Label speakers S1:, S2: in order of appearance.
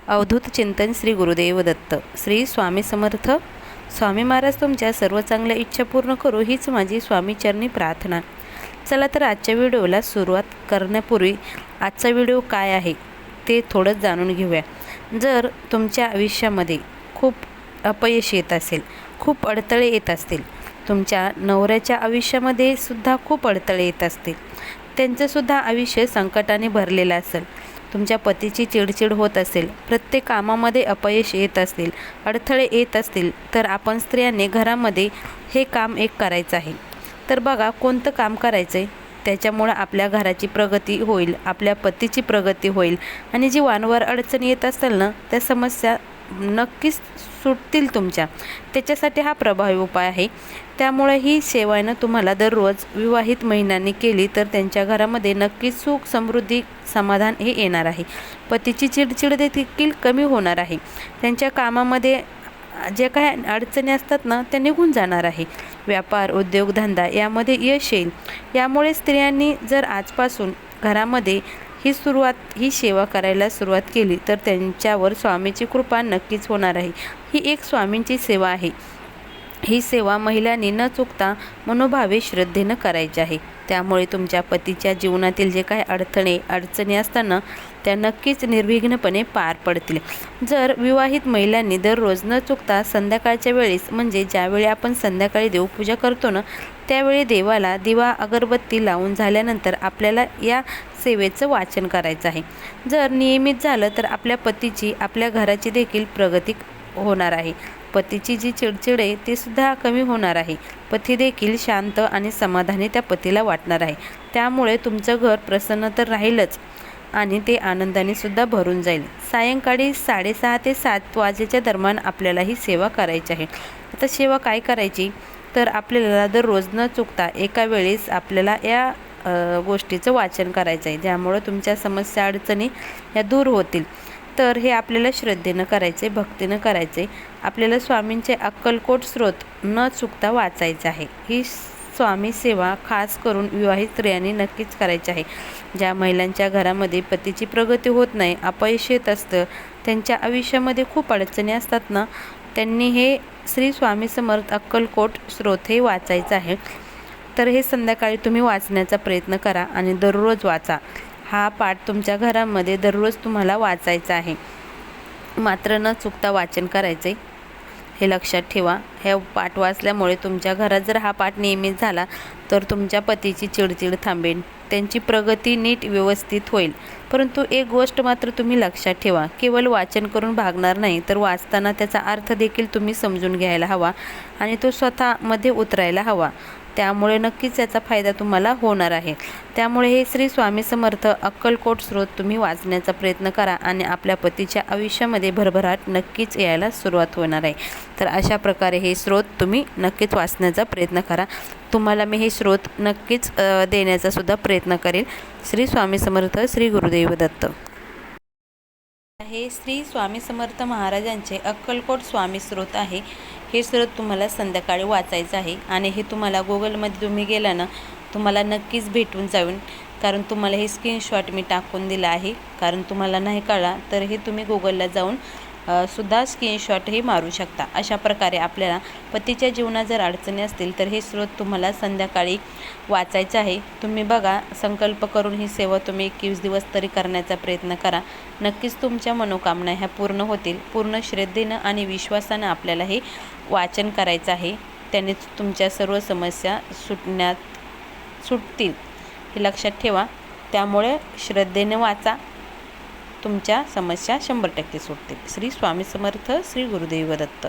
S1: अवधूत चिंतन श्री गुरुदेव दत्त. श्री स्वामी समर्थ. स्वामी महाराज तुमच्या सर्व चांगल्या इच्छा पूर्ण करू हीच माझी स्वामी चरणी प्रार्थना. चला तर आजच्या व्हिडिओला सुरुवात करण्यापूर्वी आजचा व्हिडिओ काय आहे ते थोडं जाणून घेऊया. जर तुमच्या आयुष्यामध्ये खूप अपयश येत असेल, खूप अडथळे येत असतील, तुमच्या नवऱ्याच्या आयुष्यामध्ये सुद्धा खूप अडथळे येत असतील, त्यांचंसुद्धा आयुष्य संकटाने भरलेलं असेल, तुमच्या पतीची चिडचिड होत असेल, प्रत्येक कामामध्ये अपयश येत असतील, अडथळे येत असतील, तर आपण स्त्रियांनी घरामध्ये हे काम एक करायचं आहे. तर बघा कोणतं काम करायचं आहे, त्याच्यामुळं आपल्या घराची प्रगती होईल, आपल्या पतीची प्रगती होईल आणि जी वारंवार अडचणी येत असेल ना, त्या समस्या नक्कीच सुटतील तुमच्या. त्याच्यासाठी हा प्रभावी उपाय आहे. त्यामुळे ही सेवानं तुम्हाला दररोज विवाहित महिलांनी केली तर त्यांच्या घरामध्ये नक्कीच सुख, समृद्धी, समाधान हे येणार आहे. पतीची चिडचिड देखील कमी होणार आहे. त्यांच्या कामामध्ये जे काही अडचणी असतात ना, त्या निघून जाणार आहे. व्यापार, उद्योग, धंदा यामध्ये यश येईल. यामुळे स्त्रियांनी जर आजपासून घरामध्ये ही सेवा करायला सुरुवात केली तर त्यांच्यावर स्वामीची कृपा नक्कीच होणार आहे. ही एक स्वामींची सेवा आहे. ही सेवा महिलांनी न चुकता मनोभावे श्रद्धेनं करायची आहे. त्यामुळे तुमच्या पतीच्या जीवनातील जे काही अडचणी असताना त्या नक्कीच निर्विघ्नपणे पार पडतील. जर विवाहित महिलांनी दररोज न चुकता संध्याकाळच्या वेळेस, म्हणजे ज्यावेळी आपण संध्याकाळी देवपूजा करतो ना, त्यावेळी देवाला दिवा अगरबत्ती लावून झाल्यानंतर आपल्याला या सेवेचं वाचन करायचं आहे. जर नियमित झालं तर आपल्या पतीची, आपल्या घराची देखील प्रगती होणार आहे. पतीची जी चिडचिड आहे ती सुद्धा कमी होणार आहे. पती देखील शांत आणि समाधानी त्या पतीला वाटणार आहे. त्यामुळे तुमचं घर प्रसन्न तर राहीलच आणि ते आनंदाने सुद्धा भरून जाईल. सायंकाळी 6:30 ते 7 वाजेच्या दरम्यान आपल्याला ही सेवा करायची आहे. आता सेवा काय करायची, तर आपल्याला दररोज न चुकता एका वेळेस आपल्याला या गोष्टीचं वाचन करायचं आहे, ज्यामुळे तुमच्या समस्या, अडचणी या दूर होतील. तर हे आपल्याला श्रद्धेनं करायचे, भक्तीनं करायचे. आपल्याला स्वामींचे अक्कलकोट स्तोत्र न चुकता वाचायचे आहे. ही स्वामी सेवा खास करून विवाहित स्त्रियांनी नक्कीच करायची आहे. ज्या महिलांच्या घरामध्ये पतीची प्रगती होत नाही, अपयश येत असतं, त्यांच्या आयुष्यामध्ये खूप अडचणी असतात ना, त्यांनी हे श्री स्वामी समर्थ अक्कलकोट स्तोत्र हे वाचायचं आहे. तर हे संध्याकाळी तुम्ही वाचण्याचा प्रयत्न करा आणि दररोज वाचा. हा पाठ तुमच्या घरामध्ये दररोज तुम्हाला वाचायचा आहे. मात्र न चुकता वाचन करायचे, हे लक्षात ठेवा. हे पाठ वाचल्यामुळे तुमच्या घरात जर हा पाठ नियमित झाला तर तुमच्या पतीची चिडचिड थांबेल, त्यांची प्रगती नीट व्यवस्थित होईल. परंतु एक गोष्ट मात्र तुम्ही लक्षात ठेवा, केवळ वाचन करून भागणार नाही, तर वाचताना त्याचा अर्थ देखील तुम्ही समजून घ्यायला हवा आणि तो स्वतःमध्ये उतरायला हवा. त्यामुळे नक्कीच याचा फायदा तुम्हाला होणार आहे. त्यामुळे हे श्री स्वामी समर्थ अक्कलकोट स्तोत्र तुम्ही वाचण्याचा प्रयत्न करा आणि आपल्या पतीच्या आयुष्यामध्ये भरभराट नक्कीच यायला सुरुवात होणार आहे. तर अशा प्रकारे हे स्तोत्र तुम्ही नक्कीच वाचण्याचा प्रयत्न करा. तुम्हाला मी हे स्तोत्र नक्कीच देण्याचा सुद्धा प्रयत्न करेल. श्री स्वामी समर्थ. श्री गुरुदेव दत्त. हे श्री स्वामी समर्थ महाराजांचे अक्कलकोट स्वामी स्तोत्र आहे. हे स्तोत्र तुम्हाला संध्याकाळी वाचायचं आहे आणि हे तुम्हाला गुगलमध्ये तुम्ही गेला ना, तुम्हाला नक्कीच भेटून जाईल. कारण तुम्हाला हे स्क्रीनशॉट मी टाकून दिला आहे. कारण तुम्हाला नाही कळला तर हे तुम्ही गुगलला जाऊन सुद्धा स्क्रीनशॉट हे मारू शकता. अशा प्रकारे आपल्याला पतीच्या जीवनात जर अडचणी असतील तर हे स्तोत्र तुम्हाला संध्याकाळी वाचायचं आहे. तुम्ही बघा, संकल्प करून ही सेवा तुम्ही 21 दिवस तरी करण्याचा प्रयत्न करा. नक्कीच तुमच्या मनोकामना ह्या पूर्ण होतील. पूर्ण श्रद्धेनं आणि विश्वासानं आपल्याला हे वाचन करायचं आहे. त्याने तुमच्या सर्व समस्या सुटतील, हे लक्षात ठेवा. त्यामुळे श्रद्धेने वाचा, तुमच्या समस्या 100% सुटतील. श्री स्वामी समर्थ. श्री गुरुदेव दत्त.